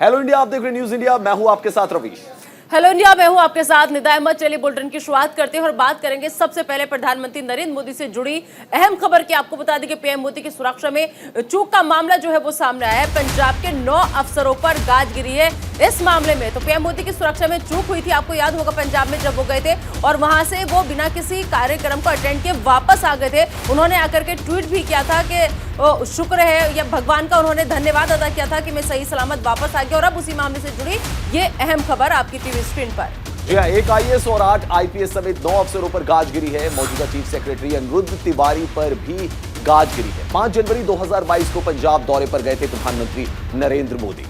Hello India, आप देख रहे हैं न्यूज इंडिया। मैं हूं आपके साथ रवीश। हेलो इंडिया, मैं हूं आपके साथ निदा अहमद। चलिए बुलेटिन की शुरुआत करते हैं और बात करेंगे सबसे पहले प्रधानमंत्री नरेंद्र मोदी से जुड़ी अहम खबर की। आपको बता दें कि पीएम मोदी की सुरक्षा में चूक का मामला जो है वो सामने आया है। पंजाब के 9 अफसरों पर गाज गिरी है इस मामले में। तो पीएम मोदी की सुरक्षा में चूक हुई थी, आपको याद होगा पंजाब में जब वो गए थे और वहां से वो बिना किसी कार्यक्रम को अटेंड किए वापस आ गए थे। उन्होंने आकर के ट्वीट भी किया था कि शुक्र है या भगवान का उन्होंने धन्यवाद अदा किया था कि मैं सही सलामत वापस आ गया। और अब उसी मामले से जुड़ी ये अहम खबर आपकी टीवी स्क्रीन पर। जी हाँ, एक आईएएस और 8 आईपीएस समेत 9 अफसरों पर गाज गिरी है। मौजूदा चीफ सेक्रेटरी अनिरुद्ध तिवारी पर भी गाज गिरी है। 5 जनवरी 2022 को पंजाब दौरे पर गए थे प्रधानमंत्री नरेंद्र मोदी।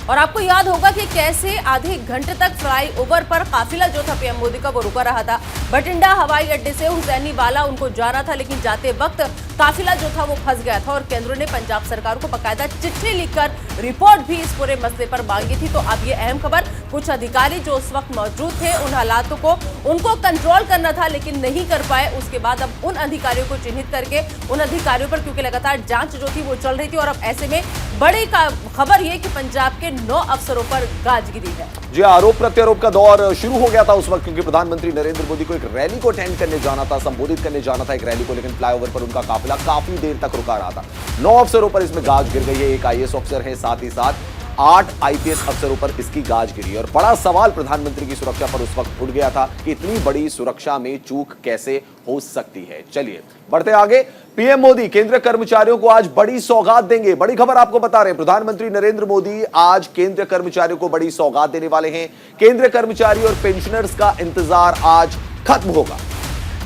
और आपको याद होगा कि कैसे आधे घंटे तक फ्लाईओवर पर काफिला जो था पीएम मोदी का वो रुका रहा था। बठिंडा हवाई अड्डे से हुसैनी वाला उनको जाना था, लेकिन जाते वक्त काफिला जो था वो फंस गया था और केंद्र ने पंजाब सरकार को बकायदा चिट्ठी लिखकर रिपोर्ट भी इस पूरे मसले पर मांगी थी। तो अब ये अहम खबर, कुछ अधिकारी जो उस वक्त मौजूद थे उन हालातों को उनको कंट्रोल करना था लेकिन नहीं कर पाए। उसके बाद अब उन अधिकारियों को चिन्हित करके उन अधिकारियों पर, क्योंकि लगातार जांच जो थी वो चल रही थी और अब ऐसे में बड़ी खबर ये कि पंजाब के 9 अफसरों पर गाज गिरी है। जी, आरोप प्रत्यारोप का दौर शुरू हो गया था उस वक्त, क्योंकि प्रधानमंत्री नरेंद्र मोदी को एक रैली को अटेंड करने जाना था, संबोधित करने जाना था एक रैली को, लेकिन फ्लाईओवर पर उनका काफिला काफी देर तक रुका रहा था। 9 अफसरों पर इसमें गाज गिर गई है। एक आईएएस अफसर है, साथ ही साथ 8 आईपीएस अफसरों पर इसकी गाज गिरी। और बड़ा सवाल प्रधानमंत्री की सुरक्षा पर उस वक्त उठ गया था कि इतनी बड़ी सुरक्षा में चूक कैसे हो सकती है। चलिए बढ़ते आगे। पीएम मोदी केंद्रीय कर्मचारियों को आज बड़ी सौगात देंगे। बड़ी खबर आपको बता रहे हैं, प्रधानमंत्री नरेंद्र मोदी आज केंद्रीय कर्मचारियों को बड़ी सौगात देने वाले हैं। केंद्रीय कर्मचारी और पेंशनर्स का इंतजार आज खत्म होगा,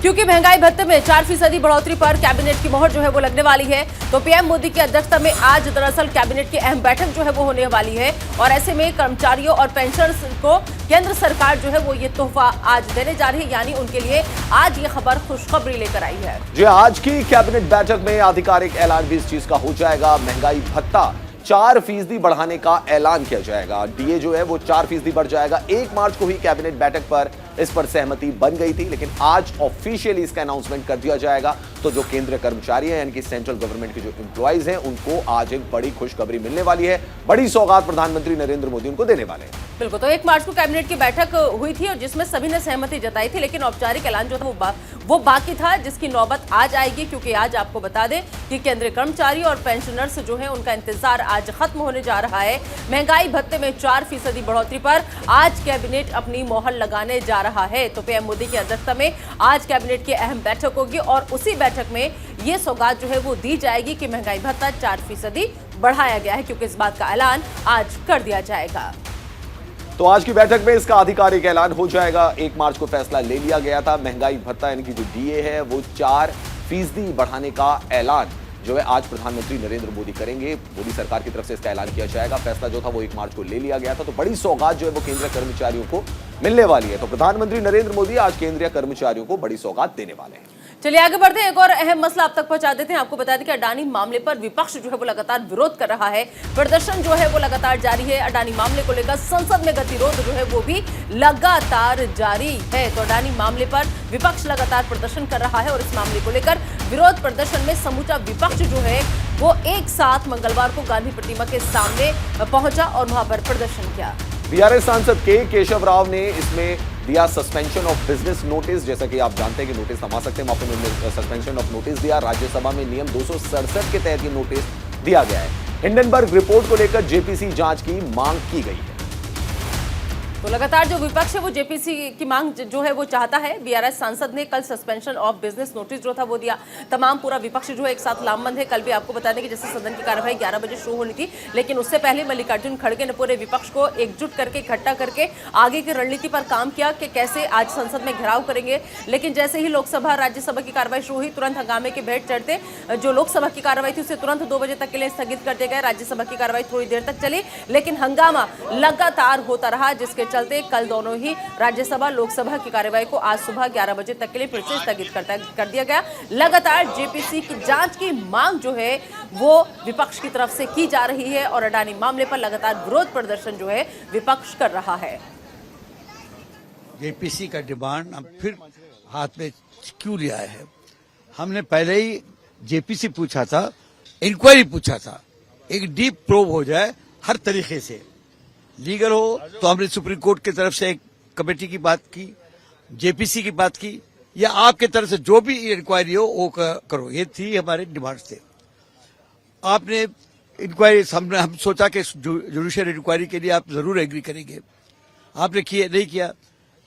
क्योंकि महंगाई भत्ते में 4% बढ़ोतरी पर कैबिनेट की मोहर जो है वो लगने वाली है। तो पीएम मोदी की अध्यक्षता में आज दरअसल कैबिनेट की अहम बैठक जो है वो होने वाली है और ऐसे में कर्मचारियों और पेंशनर्स को केंद्र सरकार जो है वो ये तोहफा आज देने जा रही है, यानी उनके लिए आज ये खबर खुशखबरी लेकर आई है। जी, आज की कैबिनेट बैठक में आधिकारिक ऐलान भी इस चीज का हो जाएगा। महंगाई भत्ता 4% बढ़ाने का ऐलान किया जाएगा। डीए जो है वो 4% बढ़ जाएगा। 1 मार्च को ही कैबिनेट बैठक पर इस पर सहमति बन गई थी, लेकिन आज ऑफिशियली इसका अनाउंसमेंट कर दिया जाएगा। तो जो केंद्रीय कर्मचारी हैं, यानी कि सेंट्रल गवर्नमेंट के जो एम्प्लॉइज हैं, उनको आज एक बड़ी खुशखबरी मिलने वाली है। बड़ी सौगात प्रधानमंत्री नरेंद्र मोदी उनको देने वाले हैं। बिल्कुल, तो 1 मार्च को कैबिनेट की बैठक हुई थी और जिसमें सभी ने सहमति जताई थी, लेकिन औपचारिक ऐलान जो था वो बाकी था, जिसकी नौबत आज आएगी। क्योंकि आज आपको बता दें कि केंद्रीय कर्मचारी और पेंशनर्स जो है उनका इंतजार आज खत्म होने जा रहा है। महंगाई भत्ते में 4% बढ़ोतरी पर आज कैबिनेट अपनी मोहर लगाने जा रहा है। तो पीएम मोदी की अध्यक्षता में आज कैबिनेट की अहम बैठक होगी और उसी बैठक में ये सौगात जो है वो दी जाएगी कि महंगाई भत्ता 4% बढ़ाया गया है, क्योंकि इस बात का ऐलान आज कर दिया जाएगा। तो आज की बैठक में इसका आधिकारिक ऐलान हो जाएगा। 1 मार्च को फैसला ले लिया गया था। महंगाई भत्ता यानी कि जो डीए है वो 4% बढ़ाने का ऐलान जो है आज प्रधानमंत्री नरेंद्र मोदी करेंगे। मोदी सरकार की तरफ से इसका ऐलान किया जाएगा। फैसला जो था वो 1 मार्च को ले लिया गया था। तो बड़ी सौगात जो है वो केंद्रीय कर्मचारियों को मिलने वाली है। तो प्रधानमंत्री नरेंद्र मोदी आज केंद्रीय कर्मचारियों को बड़ी सौगात देने वाले हैं। चलिए आगे बढ़ते हैं, एक और अहम मसला आप तक पहुंचा देते हैं। आपको बता दें कि अडानी मामले पर विपक्ष जो है वो लगातार विरोध कर रहा है। प्रदर्शन जो है वो लगातार जारी है। अडानी मामले को लेकर संसद में गतिरोध जो है वो भी लगातार जारी है। तो अडानी मामले पर विपक्ष लगातार प्रदर्शन कर रहा है और इस मामले को लेकर विरोध प्रदर्शन में समूचा विपक्ष जो है वो एक साथ मंगलवार को गांधी प्रतिमा के सामने पहुंचा और वहां पर प्रदर्शन किया। बीआरएस सांसद के केशव राव ने इसमें दिया सस्पेंशन ऑफ बिजनेस नोटिस। जैसा कि आप जानते हैं कि नोटिस थमा सकते हैं, वहां पर सस्पेंशन ऑफ नोटिस दिया। राज्यसभा में नियम 267 के तहत ये नोटिस दिया गया है। हिंडनबर्ग रिपोर्ट को लेकर जेपीसी जांच की मांग की गई है। तो लगातार जो विपक्ष है वो जेपीसी की मांग जो है वो चाहता है। बीआरएस सांसद ने कल सस्पेंशन ऑफ बिजनेस नोटिस जो था वो दिया। तमाम पूरा विपक्ष जो है एक साथ लामबंद है। कल भी आपको बता दें कि जैसे सदन की कार्यवाही 11 बजे शुरू होनी थी, लेकिन उससे पहले मल्लिकार्जुन खड़गे ने पूरे विपक्ष को एकजुट करके, इकट्ठा करके आगे की रणनीति पर काम किया कि कैसे आज संसद में घेराव करेंगे। लेकिन जैसे ही लोकसभा राज्यसभा की कार्रवाई शुरू हुई, तुरंत हंगामे के भेंट चढ़ते जो लोकसभा की कार्रवाई थी उसे तुरंत 2 बजे तक के लिए स्थगित कर दिया गया। राज्यसभा की कार्रवाई थोड़ी देर तक चली, लेकिन हंगामा लगातार होता रहा, जिसके चलते कल दोनों ही राज्यसभा लोकसभा की कार्यवाही को आज सुबह 11 बजे तक के लिए फिर से स्थगित कर दिया गया। लगातार जेपीसी की जांच की मांग जो है वो विपक्ष की तरफ से की जा रही है और अडानी मामले पर लगातार विरोध प्रदर्शन जो है विपक्ष कर रहा है। जेपीसी का डिमांड हम फिर हाथ में क्यों लिया है? हमने पहले ही जेपीसी पूछा था, इंक्वायरी पूछा था, एक डीप प्रोब हो जाए हर तरीके से। लीगल हो तो हमने सुप्रीम कोर्ट की तरफ से एक कमेटी की बात की, जेपीसी की बात की, या आपके तरफ से जो भी इंक्वायरी हो वो करो। ये थी हमारे डिमांड्स थे। आपने इंक्वायरी, हम सोचा कि जुडिशियल इंक्वायरी के लिए आप जरूर एग्री करेंगे, आपने किया नहीं किया,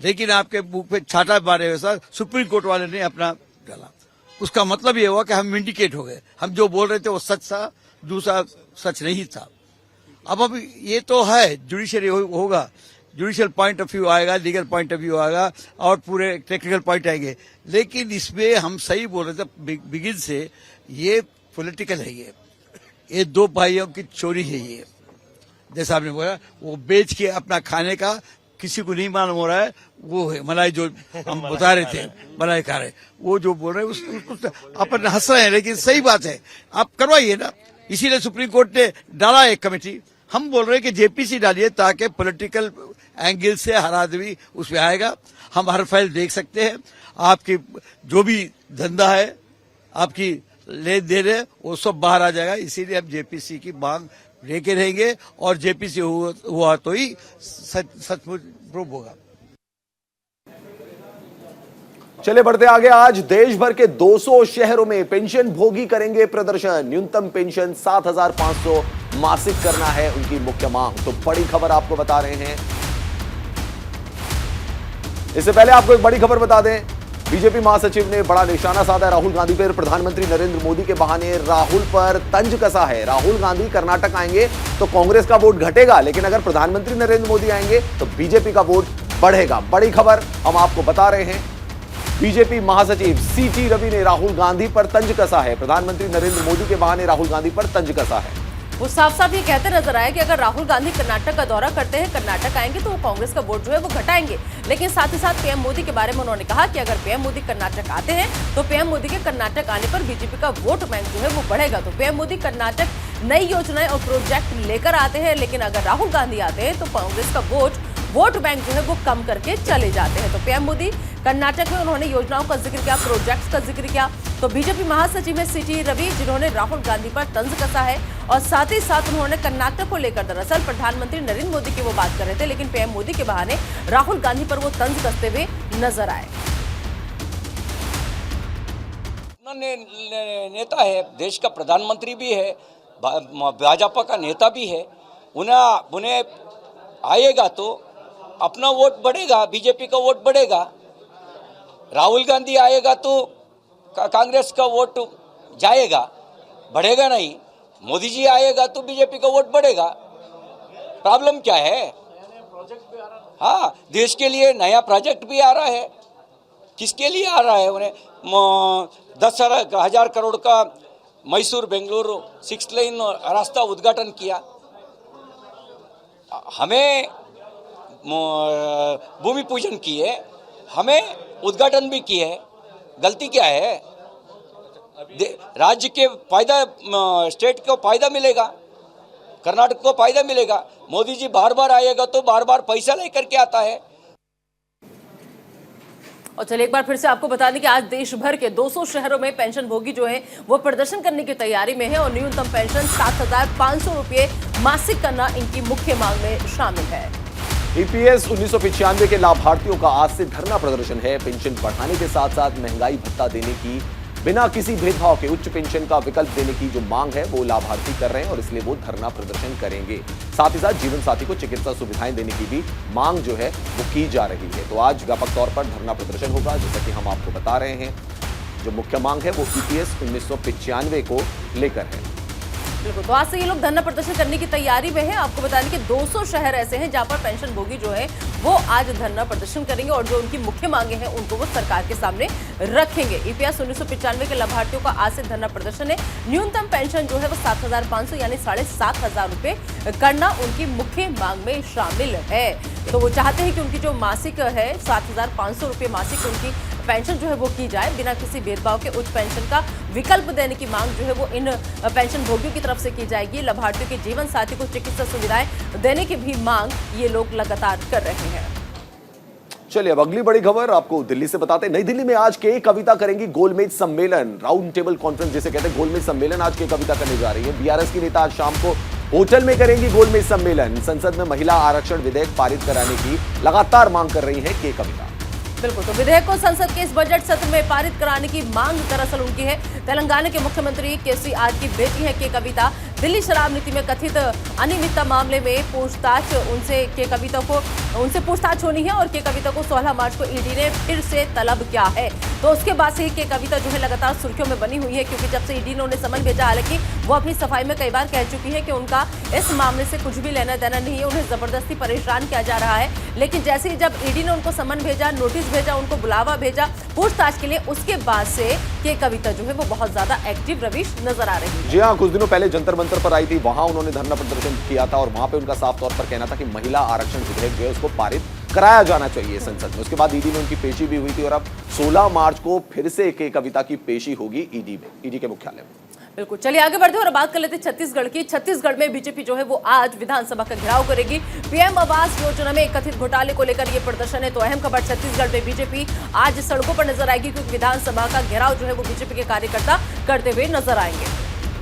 लेकिन आपके मुंह पे छाटा मारे वैसा सुप्रीम कोर्ट वाले ने अपना डाला। उसका मतलब ये हुआ कि हम विंडिकेट हो गए, हम जो बोल रहे थे वो सच था, दूसरा सच नहीं था। अब ये तो है जुडिशियरी होगा, जुडिशियल पॉइंट ऑफ व्यू आएगा, लीगल पॉइंट ऑफ व्यू आएगा और पूरे टेक्निकल पॉइंट आएंगे, लेकिन इसमें हम सही बोल रहे थे बिगिन से, ये पॉलिटिकल है। ये दो भाइयों की चोरी है। ये जैसा आपने बोला, वो बेच के अपना खाने का किसी को नहीं मालूम हो रहा है, वो है मलाई जो हम बता रहे थे, मलाई खा रहे, वो जो बोल रहे हैं उसको अपन हंस रहे हैं, लेकिन सही बात है, आप करवाइए ना। इसीलिए सुप्रीम कोर्ट ने डाला एक कमेटी। हम बोल रहे हैं कि जेपीसी डालिए ताकि पॉलिटिकल एंगल से हर आदमी उसमें आएगा, हम हर फाइल देख सकते हैं, आपकी जो भी धंधा है, आपकी लेन देन है, वो सब बाहर आ जाएगा। इसीलिए हम जेपीसी की मांग लेके रहेंगे और जेपीसी हुआ तो ही सचमुच प्रूव होगा। चले बढ़ते आगे। आज देश भर के 200 शहरों में पेंशन भोगी करेंगे प्रदर्शन। न्यूनतम पेंशन 7,500 मासिक करना है उनकी मुख्य मांग। तो बड़ी खबर आपको बता रहे हैं। इससे पहले आपको एक बड़ी खबर बता दें, बीजेपी महासचिव ने बड़ा निशाना साधा राहुल गांधी पर। प्रधानमंत्री नरेंद्र मोदी के बहाने राहुल पर तंज कसा है। राहुल गांधी कर्नाटक आएंगे तो कांग्रेस का वोट घटेगा, लेकिन अगर प्रधानमंत्री नरेंद्र मोदी आएंगे तो बीजेपी का वोट बढ़ेगा। बड़ी खबर हम आपको बता रहे हैं। बीजेपी महासचिव सीटी रवि ने राहुल गांधी पर तंज कसा है। प्रधानमंत्री नरेंद्र मोदी के बहाने राहुल गांधी पर तंज कसा है। वो साफ साफ ये कहते नजर आए कि अगर राहुल गांधी कर्नाटक का दौरा करते हैं, कर्नाटक आएंगे तो वो कांग्रेस का वोट जो है वो घटाएंगे। लेकिन साथ ही साथ पीएम मोदी के बारे में उन्होंने कहा कि अगर पीएम मोदी कर्नाटक आते हैं तो पीएम मोदी के कर्नाटक आने पर बीजेपी का वोट बैंक जो है वो बढ़ेगा। तो पीएम मोदी कर्नाटक नई योजनाएं और प्रोजेक्ट लेकर आते हैं, लेकिन अगर राहुल गांधी आते हैं तो कांग्रेस का वोट बैंक जो है वो कम करके चले जाते हैं। तो पीएम मोदी कर्नाटक में उन्होंने योजनाओं का जिक्र किया, प्रोजेक्ट्स का जिक्र किया। तो बीजेपी महासचिव है सीटी रवि, जिन्होंने राहुल गांधी पर तंज कसा है और साथ ही साथ उन्होंने कर्नाटक को लेकर दरअसल प्रधानमंत्री नरेंद्र मोदी की वो बात कर रहे थे, लेकिन पीएम मोदी के बहाने राहुल गांधी पर वो तंज कसते हुए नजर आए। नेता है, देश का प्रधानमंत्री भी है, भाजपा का नेता भी है, उन्हें आएगा तो अपना वोट बढ़ेगा, बीजेपी का वोट बढ़ेगा। राहुल गांधी आएगा तो कांग्रेस का वोट जाएगा, बढ़ेगा नहीं। मोदी जी आएगा तो बीजेपी का वोट बढ़ेगा। प्रॉब्लम क्या है? हाँ, देश के लिए नया प्रोजेक्ट भी आ रहा है। किसके लिए आ रहा है? उन्हें 10,000 करोड़ का मैसूर बेंगलुरु 6 लेन रास्ता उद्घाटन किया। हमें भूमि पूजन किए, हमें उद्घाटन भी किए। गलती क्या है? राज्य के फायदा, स्टेट को फायदा मिलेगा, कर्नाटक को फायदा मिलेगा। मोदी जी बार बार आएगा तो बार बार पैसा लेकर के आता है। और चलिए एक बार फिर से आपको बता दें कि आज देश भर के 200 शहरों में पेंशन भोगी जो है वो प्रदर्शन करने की तैयारी में है और न्यूनतम पेंशन 7,500 रुपये मासिक करना इनकी मुख्य मांग में शामिल है। ईपीएस 1995 के लाभार्थियों का आज से धरना प्रदर्शन है। पेंशन बढ़ाने के साथ साथ महंगाई भत्ता देने की, बिना किसी भेदभाव के उच्च पेंशन का विकल्प देने की जो मांग है वो लाभार्थी कर रहे हैं और इसलिए वो धरना प्रदर्शन करेंगे। साथ ही साथ जीवन साथी को चिकित्सा सुविधाएं देने की भी मांग जो है वो की जा रही है। तो आज व्यापक तौर पर धरना प्रदर्शन होगा, जैसा कि हम आपको बता रहे हैं। जो मुख्य मांग है वो ईपीएस 1995 को लेकर है। बिल्कुल, तो आज से ये लोग धरना प्रदर्शन करने की तैयारी में है। आपको बता दें कि 200 शहर ऐसे हैं जहां पर पेंशन भोगी जो है वो आज धरना प्रदर्शन करेंगे और जो उनकी मुख्य मांगे हैं उनको वो सरकार के सामने रखेंगे। ईपीएस 1995 के लाभार्थियों का आज से धरना प्रदर्शन है। न्यूनतम पेंशन जो है वो 7,500 यानी 7,500 रुपए करना उनकी मुख्य मांग में शामिल है। तो वो चाहते हैं कि उनकी जो मासिक है 7,500 रुपये मासिक उनकी पेंशन जो है वो की जाए, बिना किसी भेदभाव के उच्च पेंशन का विकल्प देने की मांग जो है वो इन पेंशन भोगियों की तरफ से की जाएगी। लाभार्थियों के जीवन साथी को चिकित्सा सुविधाएं देने की भी मांग ये लोग लगातार कर रहे हैं। चलिए अब अगली बड़ी खबर आपको दिल्ली से बताते हैं। नई दिल्ली में आज के कविता करेंगी गोलमेज सम्मेलन, राउंड टेबल कॉन्फ्रेंस जिसे कहते हैं। गोलमेज सम्मेलन आज के कविता करने जा रही है। बीआरएस की नेता आज शाम को होटल में करेंगी गोलमेज सम्मेलन। संसद में महिला आरक्षण विधेयक पारित कराने की लगातार मांग कर रही है के कविता। बिल्कुल, तो विधेयक को संसद के इस बजट सत्र में पारित कराने की मांग दरअसल उनकी है। तेलंगाना के मुख्यमंत्री केसीआर की बेटी है के कविता। दिल्ली शराब नीति में कथित अनियमितता मामले में पूछताछ उनसे पूछताछ होनी है और के कविता को 16 मार्च को ईडी ने फिर से तलब किया है। तो उसके बाद से के कविता जो है लगातार सुर्खियों में बनी हुई है, क्योंकि जब से ईडी ने उन्हें समन भेजा, हालांकि वो अपनी सफाई में कई बार कह चुकी है कि उनका इस मामले से कुछ भी लेना देना नहीं है, उन्हें जबरदस्ती परेशान किया जा रहा है। लेकिन जैसे ही जब ईडी ने उनको समन भेजा, नोटिस भेजा, उनको बुलावा भेजा पूछताछ के लिए, उसके बाद से के कविता जो है वो बहुत ज्यादा एक्टिव रविश नजर आ रही है। जी हाँ, कुछ दिनों पहले जंतर मंतर पर आई थी, वहां उन्होंने धरना प्रदर्शन किया था और वहां पे उनका साफ तौर पर कहना था कि महिला आरक्षण विधेयक जो है उसको पारित कराया जाना चाहिए संसद में। उसके बाद ईडी में उनकी पेशी भी हुई थी और अब 16 मार्च को फिर से के कविता की पेशी होगी ईडी के मुख्यालय में। बिल्कुल, चलिए आगे बढ़ते हैं और बात कर लेते हैं छत्तीसगढ़ की। छत्तीसगढ़ में बीजेपी जो है वो आज विधानसभा का घेराव करेगी। पीएम आवास योजना में कथित घोटाले को लेकर ये प्रदर्शन है। तो अहम खबर, छत्तीसगढ़ में बीजेपी आज सड़कों पर नजर आएगी, क्योंकि विधानसभा का घेराव जो है वो बीजेपी के कार्यकर्ता करते हुए नजर आएंगे।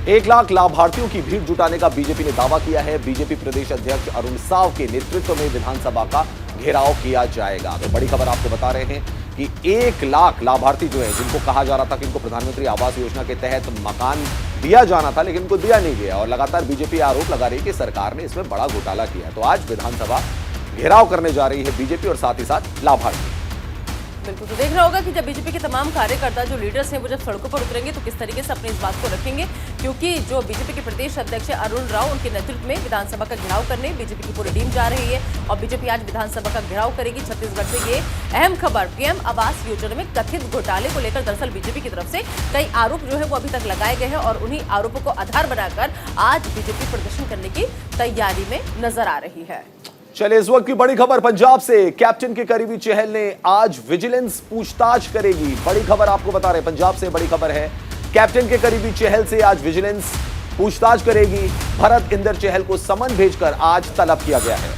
1 लाख लाभार्थियों की भीड़ जुटाने का बीजेपी ने दावा किया है। बीजेपी प्रदेश अध्यक्ष अरुण साव के नेतृत्व में विधानसभा का घेराव किया जाएगा। तो बड़ी खबर आपको बता रहे हैं कि 1 लाख लाभार्थी जो है, जिनको कहा जा रहा था कि इनको प्रधानमंत्री आवास योजना के तहत मकान दिया जाना था, लेकिन इनको दिया नहीं गया और लगातार बीजेपी आरोप लगा रही है कि सरकार ने इसमें बड़ा घोटाला किया। तो आज विधानसभा घेराव करने जा रही है बीजेपी और साथ ही साथ लाभार्थी। बिल्कुल, तो देख रहा होगा कि जब बीजेपी के तमाम कार्यकर्ता जो लीडर्स हैं वो जब सड़कों पर उतरेंगे तो किस तरीके से अपनी इस बात को रखेंगे, क्योंकि जो बीजेपी के प्रदेश अध्यक्ष अरुण राव, उनके नेतृत्व में विधानसभा का घेराव करने बीजेपी की पूरी टीम जा रही है और बीजेपी आज विधानसभा का घेराव करेगी। छत्तीसगढ़ से ये अहम खबर, पीएम आवास योजना में कथित घोटाले को लेकर दरअसल बीजेपी की तरफ से कई आरोप जो है वो अभी तक लगाए गए हैं और उन्हीं आरोपों को आधार बनाकर आज बीजेपी प्रदर्शन करने की तैयारी में नजर आ रही है। चलिए इस वक्त की बड़ी खबर पंजाब से। कैप्टन के करीबी चहल ने आज विजिलेंस पूछताछ करेगी। बड़ी खबर आपको बता रहे हैं, पंजाब से बड़ी खबर है। कैप्टन के करीबी चहल से आज विजिलेंस पूछताछ करेगी। भरत इंदर चहल को समन भेजकर आज तलब किया गया है।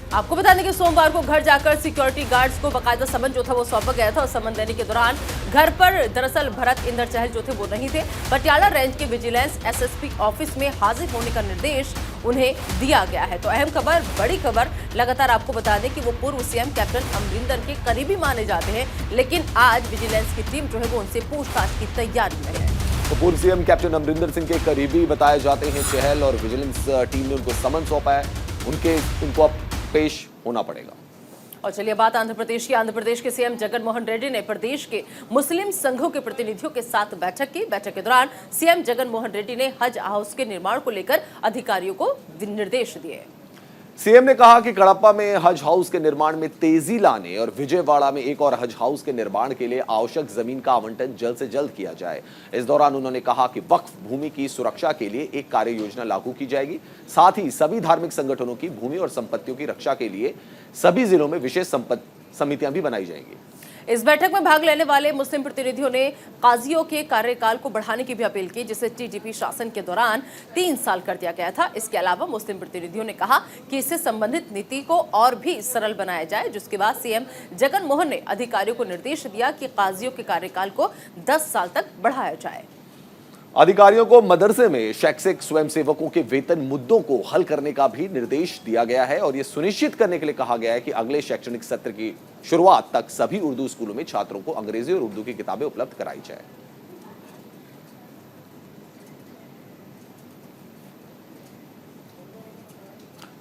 आपको बता दें कि सोमवार को घर जाकर सिक्योरिटी गार्ड्स को बकायदा समन जो था वो सौंपा गया था और समन देने के दौरान घर पर दरअसल भरत इंदर चहल जो थे वो नहीं थे। पटियाला रेंज के विजिलेंस एसएसपी ऑफिस में हाजिर होने का निर्देश उन्हें दिया गया है। तो अहम खबर, बड़ी खबर लगातार आपको बता दें कि वो पूर्व सीएम कैप्टन अमरिंदर के करीबी माने जाते हैं, लेकिन आज विजिलेंस की टीम जो है वो उनसे पूछताछ की तैयारी में है। तो पूर्व सीएम कैप्टन अमरिंदर सिंह के करीबी बताए जाते हैं चहल और विजिलेंस टीम ने उनको समन सौंपा है। उनको अब पेश होना पड़ेगा। और चलिए बात आंध्र प्रदेश की। आंध्र प्रदेश के सीएम जगन मोहन रेड्डी ने प्रदेश के मुस्लिम संघों के प्रतिनिधियों के साथ बैठक की। बैठक के दौरान सीएम जगन मोहन रेड्डी ने हज हाउस के निर्माण को लेकर अधिकारियों को निर्देश दिए। सीएम ने कहा कि कड़प्पा में हज हाउस के निर्माण में तेजी लाने और विजयवाड़ा में एक और हज हाउस के निर्माण के लिए आवश्यक जमीन का आवंटन जल्द से जल्द किया जाए। इस दौरान उन्होंने कहा कि वक्फ भूमि की सुरक्षा के लिए एक कार्य योजना लागू की जाएगी। साथ ही सभी धार्मिक संगठनों की भूमि और संपत्तियों की रक्षा के लिए सभी जिलों में विशेष समितियां भी बनाई जाएंगी। इस बैठक में भाग लेने वाले मुस्लिम प्रतिनिधियों ने काजियों के कार्यकाल को बढ़ाने की भी अपील की, जिसे टीडीपी शासन के दौरान 3 साल कर दिया गया था। इसके अलावा मुस्लिम प्रतिनिधियों ने कहा कि इससे संबंधित नीति को और भी सरल बनाया जाए, जिसके बाद सीएम जगन मोहन ने अधिकारियों को निर्देश दिया कि काजियों के कार्यकाल को 10 साल तक बढ़ाया जाए। अधिकारियों को मदरसे में शैक्षिक स्वयंसेवकों के वेतन मुद्दों को हल करने का भी निर्देश दिया गया है और यह सुनिश्चित करने के लिए कहा गया है कि अगले शैक्षणिक सत्र की शुरुआत तक सभी उर्दू स्कूलों में छात्रों को अंग्रेजी और उर्दू की किताबें उपलब्ध कराई जाए।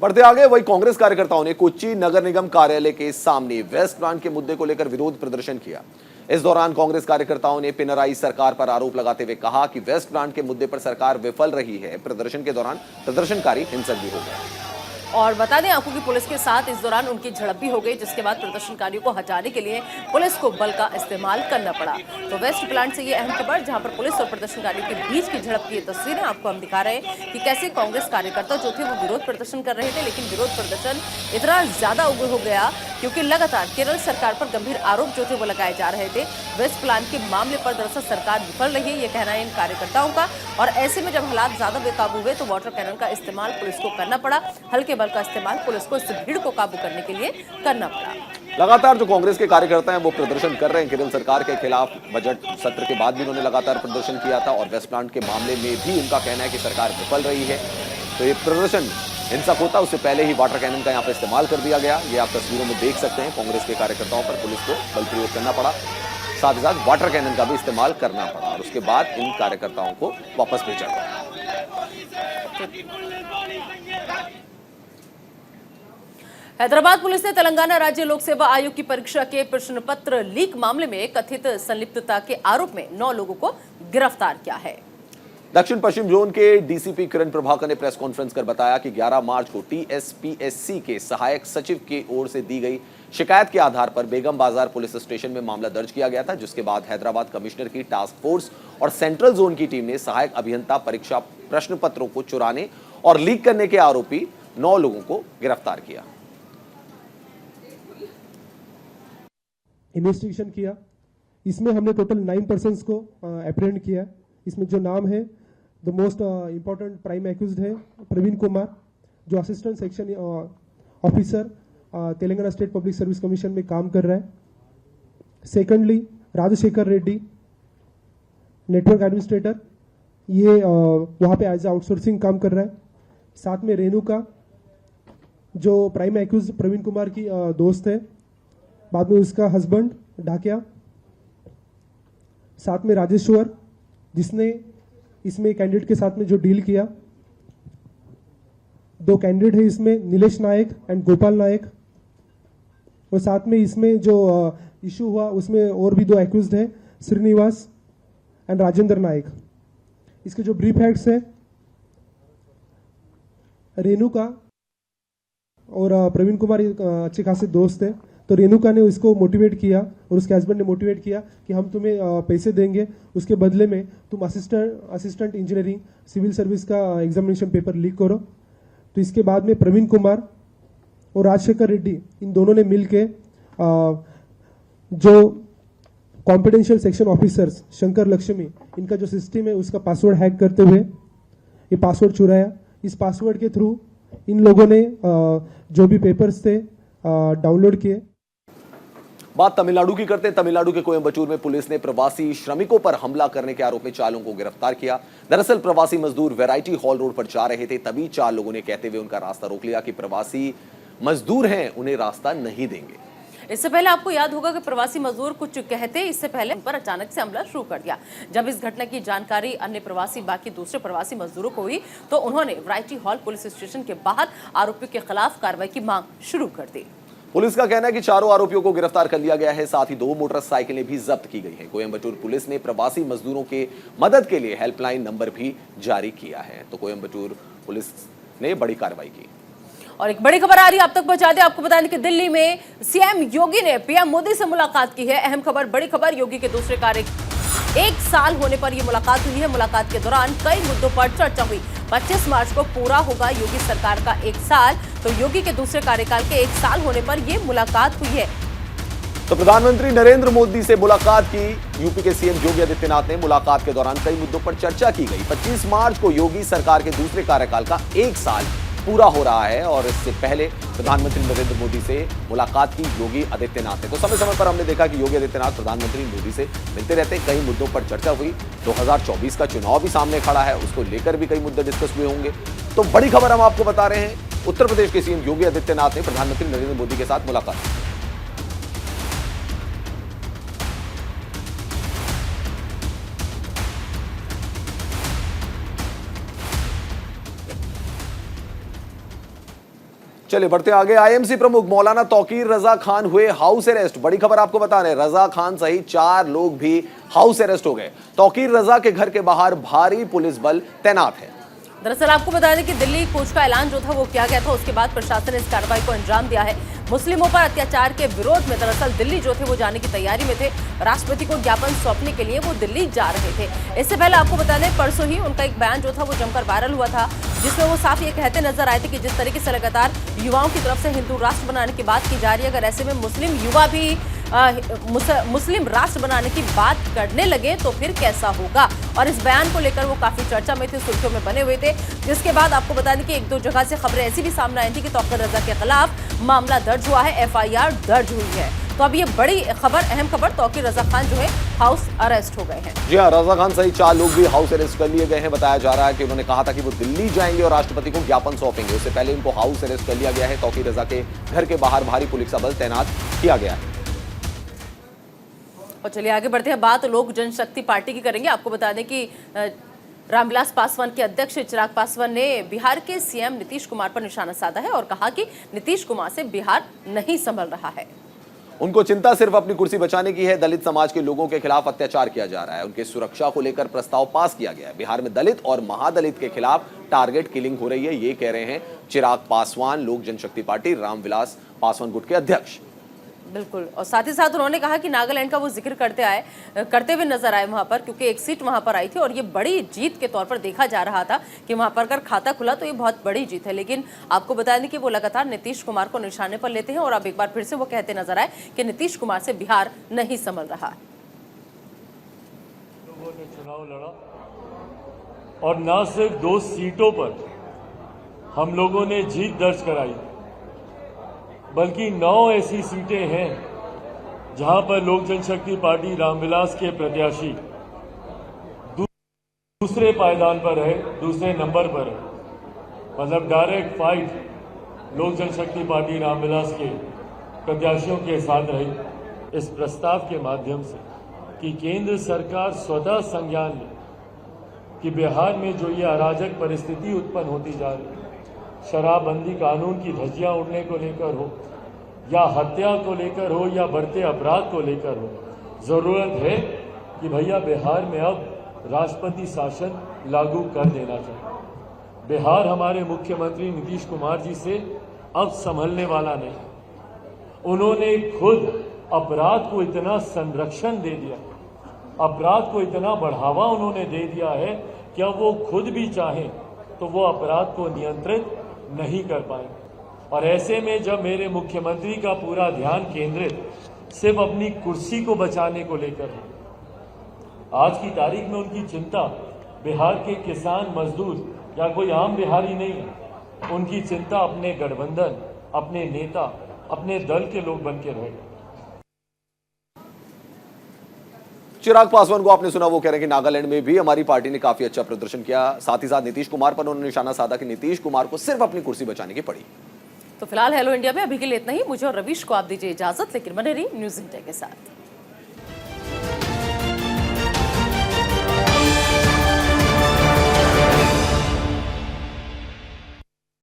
बढ़ते आगे, वही कांग्रेस कार्यकर्ताओं ने कोच्चि नगर निगम कार्यालय के सामने वेस्ट प्लांट के मुद्दे को लेकर विरोध प्रदर्शन किया। इस दौरान कांग्रेस कार्यकर्ताओं ने पिनराई सरकार पर आरोप लगाते हुए कहा कि वेस्ट प्लांट के मुद्दे पर सरकार विफल रही है। प्रदर्शन के दौरान प्रदर्शनकारी हिंसक भी हो गए। और बता दें आपको कि पुलिस के साथ इस दौरान उनकी झड़प भी हो गई, जिसके बाद प्रदर्शनकारियों को हटाने के लिए पुलिस को बल का इस्तेमाल करना पड़ा। तो वेस्ट प्लांट से ये अहम खबर, जहां पर पुलिस और प्रदर्शनकारियों के बीच की झड़प की तस्वीरें आपको हम दिखा रहे हैं कि कैसे कांग्रेस कार्यकर्ता जो थे वो विरोध प्रदर्शन कर रहे थे, लेकिन विरोध प्रदर्शन इतना ज्यादा उग्र हो गया क्योंकि लगातार केरल सरकार पर गंभीर आरोप जो थे वो लगाए जा रहे थे। वेस्ट प्लांट के मामले पर दरअसल सरकार विफल रही है, ये कहना है इन कार्यकर्ताओं का। और ऐसे में जब हालात ज्यादा बेकाबू हुए तो वाटर कैनन का इस्तेमाल पुलिस को करना पड़ा। हल्के बल का इस्तेमाल पुलिस को इस भीड़ को काबू करने के लिए करना पड़ा। लगातार जो कांग्रेस के कार्यकर्ता हैं वो प्रदर्शन कर रहे हैं केरल सरकार के खिलाफ। बजट सत्र के बाद भी उन्होंने लगातार प्रदर्शन किया था और वेस्ट प्लांट के मामले में भी उनका कहना है कि सरकार विफल रही है। तो ये प्रदर्शन हिंसक होता उससे पहले ही वाटर कैनन का यहाँ पर इस्तेमाल कर दिया गया। ये आप तस्वीरों में देख सकते हैं, कांग्रेस के कार्यकर्ताओं पर पुलिस को बल प्रयोग करना पड़ा, साथ ही साथ वाटर कैनन का भी इस्तेमाल करना पड़ा और उसके बाद इन कार्यकर्ताओं को वापस भेजा गया। हैदराबाद पुलिस ने तेलंगाना राज्य लोक सेवा आयोग की परीक्षा के प्रश्न पत्र लीक मामले में कथित संलिप्तता के आरोप में 9 लोगों को गिरफ्तार किया है। दक्षिण पश्चिम जोन के डीसीपी किरण प्रभाकर ने प्रेस कॉन्फ्रेंस कर बताया कि 11 मार्च को टीएसपीएससी के सहायक सचिव की ओर से दी गई शिकायत के आधार पर बेगम बाजार पुलिस स्टेशन में मामला दर्ज किया गया था, जिसके बाद हैदराबाद कमिश्नर की टास्क फोर्स और सेंट्रल जोन की टीम ने सहायक अभियंता परीक्षा प्रश्न पत्रों को चुराने और लीक करने के आरोपी 9 लोगों को गिरफ्तार किया। इन्वेस्टिगेशन किया, इसमें हमने टोटल 9 पर्सन्स को अप्रेंड किया। इसमें जो नाम है, the most important prime accused है प्रवीण कुमार, जो assistant section officer Telangana state public service commission में काम कर रहा है। Secondly Rajashekar Reddy, network administrator, ये वहाँ पे एज आउटसोर्सिंग काम कर रहा है। साथ में रेणुका, जो प्राइम एक्यूज प्रवीण कुमार की दोस्त है, बाद में उसका हस्बैंड ढाकिया। साथ में राजेश्वर, जिसने इसमें कैंडिडेट के साथ में जो डील किया। 2 कैंडिडेट है इसमें, नीलेश नायक एंड गोपाल नायक। और साथ में इसमें जो इशू हुआ उसमें और भी 2 एक्यूज्ड है, श्रीनिवास एंड राजेंद्र नायक। इसके जो ब्रीफ फैक्ट्स है, रेणुका और प्रवीण कुमार अच्छे खासे दोस्त है, तो रेणुका ने उसको मोटिवेट किया और उसके हस्बैंड ने मोटिवेट किया कि हम तुम्हें पैसे देंगे, उसके बदले में तुम असिस्टेंट इंजीनियरिंग सिविल सर्विस का एग्जामिनेशन पेपर लीक करो। तो इसके बाद में प्रवीण कुमार और राजशेखर रेड्डी, इन दोनों ने मिलके जो confidential section officers Shankar Lakshmi, इनका जो सिस्टम है उसका पासवर्ड हैक करते हुए ये पासवर्ड चुराया। इस पासवर्ड के थ्रू इन लोगों ने जो भी पेपर्स थे डाउनलोड किए। बात तमिलनाडु की करते हैं। तमिलनाडु के कोयम्बटूर में पुलिस ने प्रवासी श्रमिकों पर हमला करने के आरोप में 4 लोगों को गिरफ्तार किया। दरअसल प्रवासी मजदूर वैरायटी हॉल रोड पर जा रहे थे, तभी 4 लोगों ने कहते हुए उनका रास्ता रोक लिया कि प्रवासी मजदूर हैं, उन्हें रास्ता नहीं देंगे। इससे पहले आपको याद होगा कि प्रवासी मजदूर कुछ कहते इससे पहले उन पर अचानक से हमला शुरू कर दिया। जब इस घटना की जानकारी अन्य प्रवासी बाकी दूसरे प्रवासी मजदूरों को हुई तो उन्होंने वैरायटी हॉल पुलिस स्टेशन के बाहर आरोपियों के खिलाफ कार्रवाई की मांग शुरू कर दी। पुलिस का कहना है कि 4 आरोपियों को गिरफ्तार कर लिया गया है, साथ ही 2 मोटरसाइकिलें भी जब्त की गई हैं। कोयम्बटूर पुलिस ने प्रवासी मजदूरों के मदद के लिए हेल्पलाइन नंबर भी जारी किया है। तो कोयम्बटूर पुलिस ने बड़ी कार्रवाई की। और एक बड़ी खबर आ रही है, आप तक पहुंचा दें। आपको बता दें कि दिल्ली में सीएम योगी ने पीएम मोदी से मुलाकात की है। अहम खबर, बड़ी खबर, योगी के दूसरे कार्य 1 साल होने पर यह मुलाकात हुई है। मुलाकात के दौरान कई मुद्दों पर चर्चा हुई। 25 मार्च को पूरा होगा योगी सरकार का 1 साल, तो योगी के दूसरे कार्यकाल के 1 साल होने पर यह मुलाकात हुई है। तो प्रधानमंत्री नरेंद्र मोदी से मुलाकात की यूपी के सीएम योगी आदित्यनाथ ने। मुलाकात के दौरान कई मुद्दों पर चर्चा की गई। 25 मार्च को योगी सरकार के दूसरे कार्यकाल का 1 साल पूरा हो रहा है और इससे पहले प्रधानमंत्री नरेंद्र मोदी से मुलाकात की योगी आदित्यनाथ ने। तो समय समय पर हमने देखा कि योगी आदित्यनाथ प्रधानमंत्री मोदी से मिलते रहते। कई मुद्दों पर चर्चा हुई। 2024 का चुनाव भी सामने खड़ा है, उसको लेकर भी कई मुद्दे डिस्कस हुए होंगे। तो बड़ी खबर हम आपको बता रहे हैं, उत्तर प्रदेश के सीएम योगी आदित्यनाथ ने प्रधानमंत्री नरेंद्र मोदी के साथ मुलाकात की। चलिए बढ़ते आगे। आईएमसी प्रमुख मौलाना तौकीर रजा खान हुए हाउस अरेस्ट। बड़ी खबर आपको बता रहे हैं, रजा खान सहित 4 लोग भी हाउस अरेस्ट हो गए। तौकीर रजा के घर के बाहर भारी पुलिस बल तैनात है। दरअसल आपको बता दें कि दिल्ली कूच का ऐलान जो था वो किया गया था, उसके बाद प्रशासन ने इस कार्रवाई को अंजाम दिया है। मुस्लिमों पर अत्याचार के विरोध में दरअसल दिल्ली जो थे वो जाने की तैयारी में थे। राष्ट्रपति को ज्ञापन सौंपने के लिए वो दिल्ली जा रहे थे। इससे पहले आपको बता दें, परसों ही उनका एक बयान जो था वो जमकर वायरल हुआ था, जिसमें वो साफ ये कहते नजर आए थे कि जिस तरीके से लगातार युवाओं की तरफ से हिंदू राष्ट्र बनाने की बात की जा रही है, अगर ऐसे में मुस्लिम युवा भी मुस्लिम राष्ट्र बनाने की बात करने लगे तो फिर कैसा होगा। और इस बयान को लेकर वो काफी चर्चा में थे, सुर्खियों में बने हुए थे। जिसके बाद आपको बता दें कि 1-2 जगह से खबरें ऐसी भी सामने आई थी कि तौकीर रजा के खिलाफ मामला दर्ज हुआ है, FIR दर्ज हुई है। तो अब ये बड़ी खबर, अहम खबर, तौकीर रजा खान जो है हाउस अरेस्ट हो गए हैं। जी हाँ, रजा खान सहित 4 लोग भी हाउस अरेस्ट कर लिए गए हैं। बताया जा रहा है कि उन्होंने कहा था कि वो दिल्ली जाएंगे और राष्ट्रपति को ज्ञापन सौंपेंगे। उससे पहले उनको हाउस अरेस्ट कर लिया गया है। तौकीर रजा के घर के बाहर भारी पुलिस बल तैनात किया गया है। और चलिए आगे बढ़ते हैं, बात लोक जनशक्ति पार्टी की करेंगे। आपको बता दें कि रामविलास पासवान के अध्यक्ष चिराग पासवान ने बिहार के सीएम नीतीश कुमार पर निशाना साधा है और कहा कि नीतीश कुमार से बिहार नहीं संभल रहा है। उनको चिंता सिर्फ अपनी कुर्सी बचाने की है। दलित समाज के लोगों के खिलाफ अत्याचार किया जा रहा है। उनकी सुरक्षा को लेकर प्रस्ताव पास किया गया है। बिहार में दलित और महादलित के खिलाफ टारगेट किलिंग हो रही है, ये कह रहे हैं चिराग पासवान, लोक जनशक्ति पार्टी रामविलास पासवान गुट के अध्यक्ष। बिल्कुल, और साथ ही साथ उन्होंने कहा कि नागालैंड का वो जिक्र करते हुए नजर आए वहां पर, क्योंकि एक सीट वहां पर आई थी और ये बड़ी जीत के तौर पर देखा जा रहा था कि वहां पर अगर खाता खुला तो ये बहुत बड़ी जीत है। लेकिन आपको बता दें कि वो लगातार नीतीश कुमार को निशाने पर लेते हैं और अब एक बार फिर से वो कहते नजर आए कि नीतीश कुमार से बिहार नहीं संभल रहा। लोगों ने चुनाव लड़ा और न सिर्फ 2 सीटों पर हम लोगों ने जीत दर्ज कराई, बल्कि 9 ऐसी सीटें हैं जहां पर लोक जनशक्ति पार्टी रामविलास के प्रत्याशी दूसरे पायदान पर है, दूसरे नंबर पर है। मतलब डायरेक्ट फाइट लोक जनशक्ति पार्टी रामविलास के प्रत्याशियों के साथ रही। इस प्रस्ताव के माध्यम से कि केंद्र सरकार स्वतः संज्ञान ले कि बिहार में जो ये अराजक परिस्थिति उत्पन्न होती जा रही है, शराबबंदी कानून की धज्जियां उड़ने को लेकर हो या हत्या को लेकर हो या बढ़ते अपराध को लेकर हो, जरूरत है कि भैया बिहार में अब राष्ट्रपति शासन लागू कर देना चाहिए। बिहार हमारे मुख्यमंत्री नीतीश कुमार जी से अब संभलने वाला नहीं। उन्होंने खुद अपराध को इतना संरक्षण दे दिया, अपराध को इतना बढ़ावा उन्होंने दे दिया है कि अब वो खुद भी चाहें तो वो अपराध को नियंत्रित नहीं कर पाएंगे। और ऐसे में जब मेरे मुख्यमंत्री का पूरा ध्यान केंद्रित सिर्फ अपनी कुर्सी को बचाने को लेकर है, आज की तारीख में उनकी चिंता बिहार के किसान मजदूर या कोई आम बिहारी नहीं है, उनकी चिंता अपने गठबंधन, अपने नेता, अपने दल के लोग बन के रहे। चिराग पासवान को आपने सुना, वो कह रहे हैं कि नागालैंड में भी हमारी पार्टी ने काफी अच्छा प्रदर्शन किया। साथ ही साथ नीतीश कुमार पर उन्होंने निशाना साधा कि नीतीश कुमार को सिर्फ अपनी कुर्सी बचाने की पड़ी। तो फिलहाल हेलो इंडिया में अभी के लिए इतना ही। मुझे और रवीश को आप दीजिए इजाजत, लेकिन बने रहिए न्यूज़ इंडिया के साथ।